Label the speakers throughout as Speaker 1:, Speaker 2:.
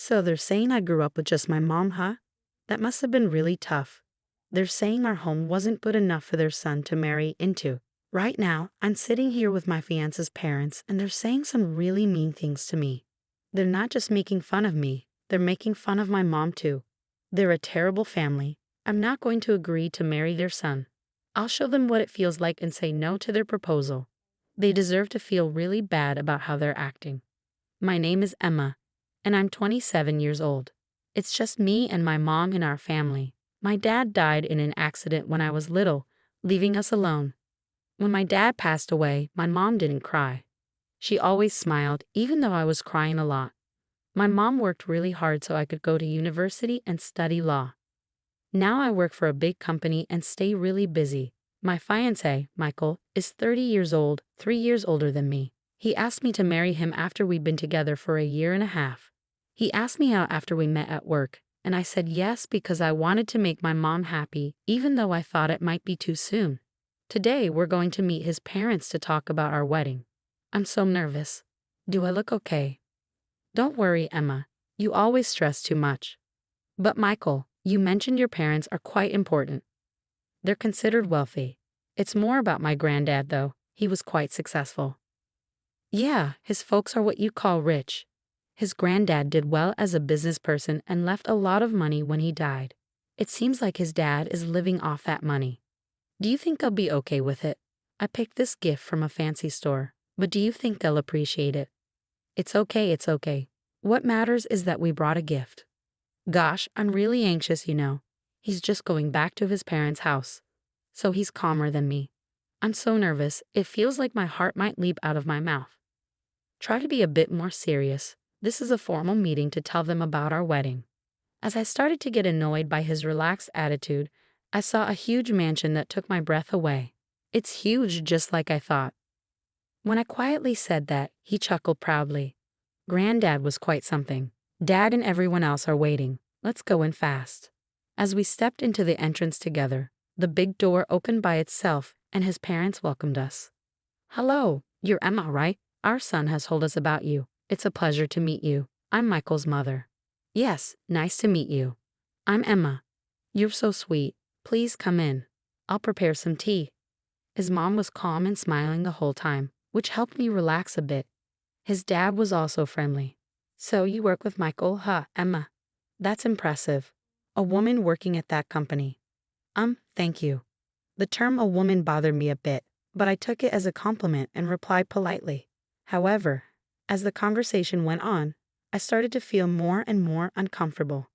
Speaker 1: So they're saying I grew up with just my mom, huh? That must have been really tough. They're saying our home wasn't good enough for their son to marry into. Right now, I'm sitting here with my fiance's parents, and they're saying some really mean things to me. They're not just making fun of me, they're making fun of my mom too. They're a terrible family. I'm not going to agree to marry their son. I'll show them what it feels like and say no to their proposal. They deserve to feel really bad about how they're acting. My name is Emma, and I'm 27 years old. It's just me and my mom in our family. My dad died in an accident when I was little, leaving us alone. When my dad passed away, my mom didn't cry. She always smiled, even though I was crying a lot. My mom worked really hard so I could go to university and study law. Now I work for a big company and stay really busy. My fiancé, Michael, is 30 years old, 3 years older than me. He asked me to marry him after we'd been together for a year and a half. He asked me out after we met at work, and I said yes because I wanted to make my mom happy, even though I thought it might be too soon. Today we're going to meet his parents to talk about our wedding. I'm so nervous. Do I look okay? Don't worry, Emma. You always stress too much. But Michael, you mentioned your parents are quite important. They're considered wealthy. It's more about my granddad, though. He was quite successful. Yeah, his folks are what you call rich. His granddad did well as a business person and left a lot of money when he died. It seems like his dad is living off that money. Do you think they'll be okay with it? I picked this gift from a fancy store, but do you think they'll appreciate it? It's okay, it's okay. What matters is that we brought a gift. Gosh, I'm really anxious, you know. He's just going back to his parents' house. So he's calmer than me. I'm so nervous, it feels like my heart might leap out of my mouth. Try to be a bit more serious. This is a formal meeting to tell them about our wedding. As I started to get annoyed by his relaxed attitude, I saw a huge mansion that took my breath away. It's huge, just like I thought. When I quietly said that, he chuckled proudly. Granddad was quite something. Dad and everyone else are waiting. Let's go in fast. As we stepped into the entrance together, the big door opened by itself and his parents welcomed us. Hello, you're Emma, right? Our son has told us about you. It's a pleasure to meet you. I'm Michael's mother. Yes, nice to meet you. I'm Emma. You're so sweet. Please come in. I'll prepare some tea. His mom was calm and smiling the whole time, which helped me relax a bit. His dad was also friendly. So you work with Michael, huh, Emma? That's impressive. A woman working at that company. Thank you. The term a woman bothered me a bit, but I took it as a compliment and replied politely. However, as the conversation went on, I started to feel more and more uncomfortable.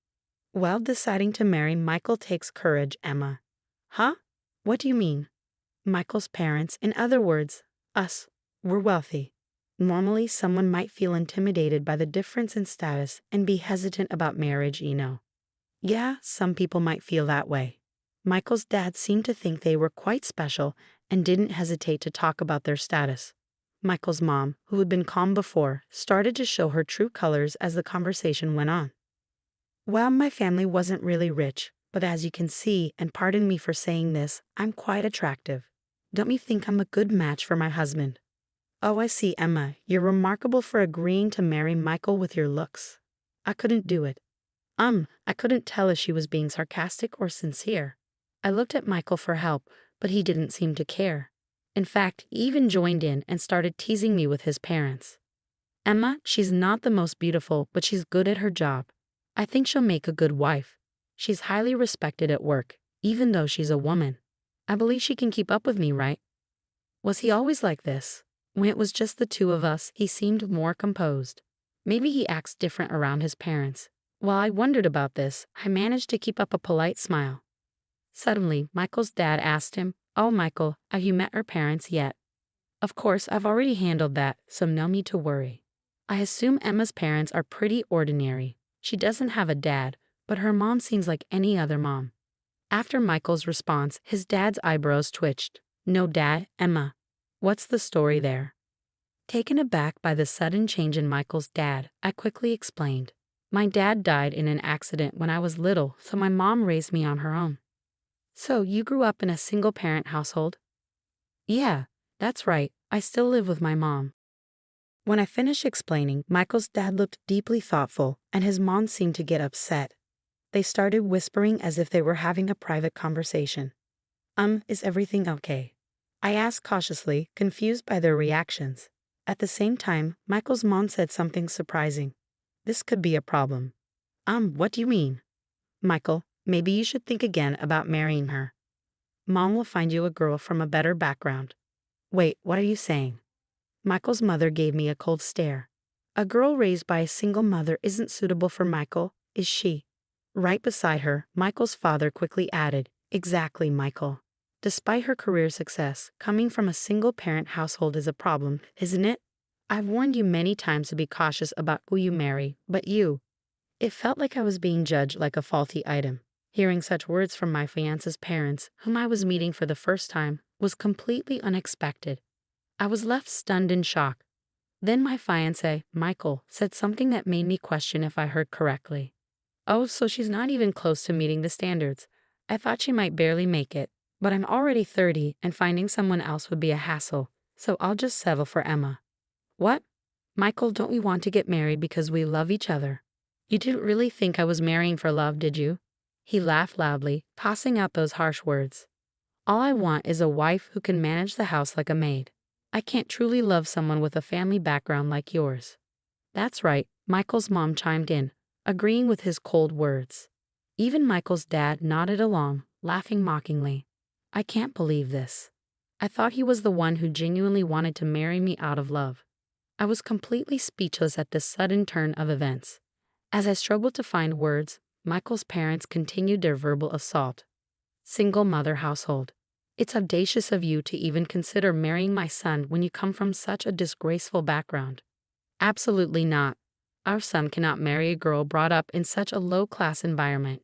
Speaker 1: While deciding to marry Michael takes courage, Emma. Huh? What do you mean? Michael's parents, in other words, us, were wealthy. Normally, someone might feel intimidated by the difference in status and be hesitant about marriage, you know. Yeah, some people might feel that way. Michael's dad seemed to think they were quite special and didn't hesitate to talk about their status. Michael's mom, who had been calm before, started to show her true colors as the conversation went on. Well, my family wasn't really rich, but as you can see, and pardon me for saying this, I'm quite attractive. Don't you think I'm a good match for my husband? Oh, I see, Emma. You're remarkable for agreeing to marry Michael with your looks. I couldn't do it. I couldn't tell if she was being sarcastic or sincere. I looked at Michael for help, but he didn't seem to care. In fact, he even joined in and started teasing me with his parents. Emma, she's not the most beautiful, but she's good at her job. I think she'll make a good wife. She's highly respected at work, even though she's a woman. I believe she can keep up with me, right? Was he always like this? When it was just the two of us, he seemed more composed. Maybe he acts different around his parents. While I wondered about this, I managed to keep up a polite smile. Suddenly, Michael's dad asked him, "Oh, Michael, have you met her parents yet?" Of course, I've already handled that, so no need to worry. I assume Emma's parents are pretty ordinary. She doesn't have a dad, but her mom seems like any other mom. After Michael's response, his dad's eyebrows twitched. No dad, Emma. What's the story there? Taken aback by the sudden change in Michael's dad, I quickly explained. My dad died in an accident when I was little, so my mom raised me on her own. So you grew up in a single-parent household? Yeah, that's right. I still live with my mom. When I finished explaining, Michael's dad looked deeply thoughtful, and his mom seemed to get upset. They started whispering as if they were having a private conversation. Is everything okay?" I asked cautiously, confused by their reactions. At the same time, Michael's mom said something surprising. "This could be a problem." What do you mean?" "Michael, maybe you should think again about marrying her. Mom will find you a girl from a better background." "Wait, what are you saying?" Michael's mother gave me a cold stare. "A girl raised by a single mother isn't suitable for Michael, is she?" Right beside her, Michael's father quickly added, "Exactly, Michael. Despite her career success, coming from a single-parent household is a problem, isn't it? I've warned you many times to be cautious about who you marry, but you—" It felt like I was being judged like a faulty item. Hearing such words from my fiance's parents, whom I was meeting for the first time, was completely unexpected. I was left stunned in shock. Then my fiancé, Michael, said something that made me question if I heard correctly. "Oh, so she's not even close to meeting the standards. I thought she might barely make it. But I'm already 30 and finding someone else would be a hassle, so I'll just settle for Emma." "What? Michael, don't we want to get married because we love each other? You didn't really think I was marrying for love, did you?" He laughed loudly, tossing out those harsh words. "All I want is a wife who can manage the house like a maid. I can't truly love someone with a family background like yours." "That's right," Michael's mom chimed in, agreeing with his cold words. Even Michael's dad nodded along, laughing mockingly. I can't believe this. I thought he was the one who genuinely wanted to marry me out of love. I was completely speechless at this sudden turn of events. As I struggled to find words, Michael's parents continued their verbal assault. "Single mother household. It's audacious of you to even consider marrying my son when you come from such a disgraceful background." "Absolutely not. Our son cannot marry a girl brought up in such a low-class environment."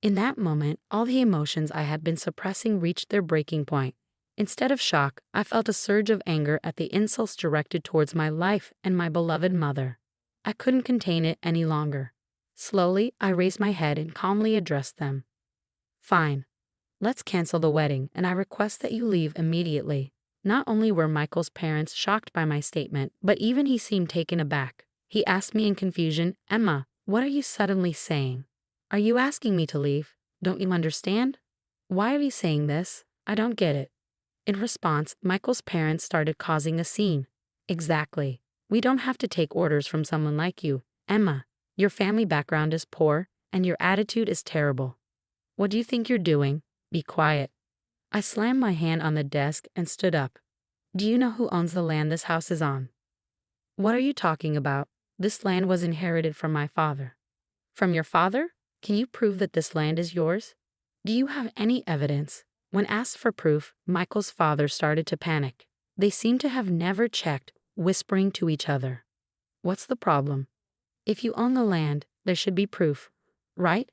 Speaker 1: In that moment, all the emotions I had been suppressing reached their breaking point. Instead of shock, I felt a surge of anger at the insults directed towards my life and my beloved mother. I couldn't contain it any longer. Slowly, I raised my head and calmly addressed them. "Fine. Let's cancel the wedding, and I request that you leave immediately." Not only were Michael's parents shocked by my statement, but even he seemed taken aback. He asked me in confusion, "Emma, what are you suddenly saying? Are you asking me to leave? Don't you understand? Why are you saying this? I don't get it." In response, Michael's parents started causing a scene. "Exactly. We don't have to take orders from someone like you, Emma. Your family background is poor, and your attitude is terrible. What do you think you're doing? Be quiet." I slammed my hand on the desk and stood up. "Do you know who owns the land this house is on?" "What are you talking about? This land was inherited from my father." "From your father? Can you prove that this land is yours? Do you have any evidence?" When asked for proof, Michael's father started to panic. They seemed to have never checked, whispering to each other. "What's the problem? If you own the land, there should be proof, right?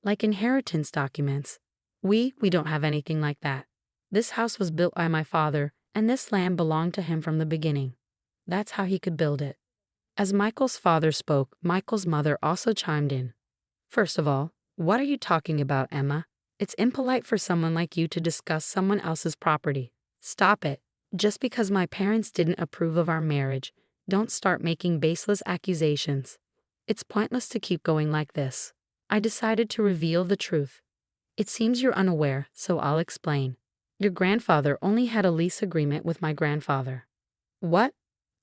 Speaker 1: Like inheritance documents. We don't have anything like that. This house was built by my father, and this land belonged to him from the beginning. That's how he could build it." As Michael's father spoke, Michael's mother also chimed in. "First of all, what are you talking about, Emma? It's impolite for someone like you to discuss someone else's property. Stop it. Just because my parents didn't approve of our marriage, don't start making baseless accusations. It's pointless to keep going like this." I decided to reveal the truth. "It seems you're unaware, so I'll explain. Your grandfather only had a lease agreement with my grandfather." "What?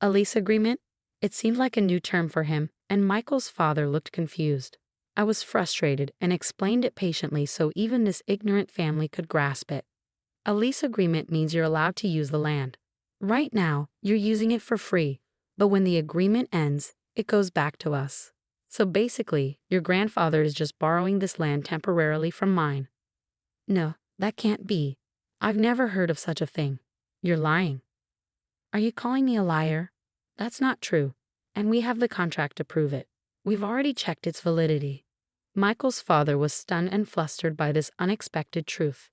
Speaker 1: A lease agreement?" It seemed like a new term for him, and Michael's father looked confused. I was frustrated and explained it patiently so even this ignorant family could grasp it. "A lease agreement means you're allowed to use the land. Right now, you're using it for free, but when the agreement ends, it goes back to us. So basically, your grandfather is just borrowing this land temporarily from mine." "No, that can't be. I've never heard of such a thing." "You're lying." "Are you calling me a liar? That's not true, and we have the contract to prove it. We've already checked its validity." Michael's father was stunned and flustered by this unexpected truth.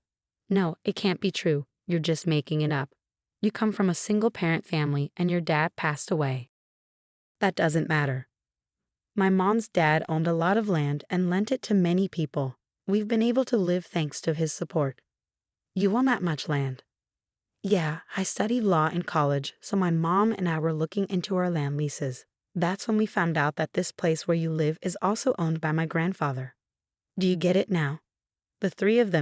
Speaker 1: "No, it can't be true. You're just making it up. You come from a single-parent family and your dad passed away." "That doesn't matter. My mom's dad owned a lot of land and lent it to many people. We've been able to live thanks to his support." "You own that much land?" Yeah, I studied law in college, so my mom and I were looking into our land leases. That's when we found out that this place where you live is also owned by my grandfather. Do you get it now? The three of them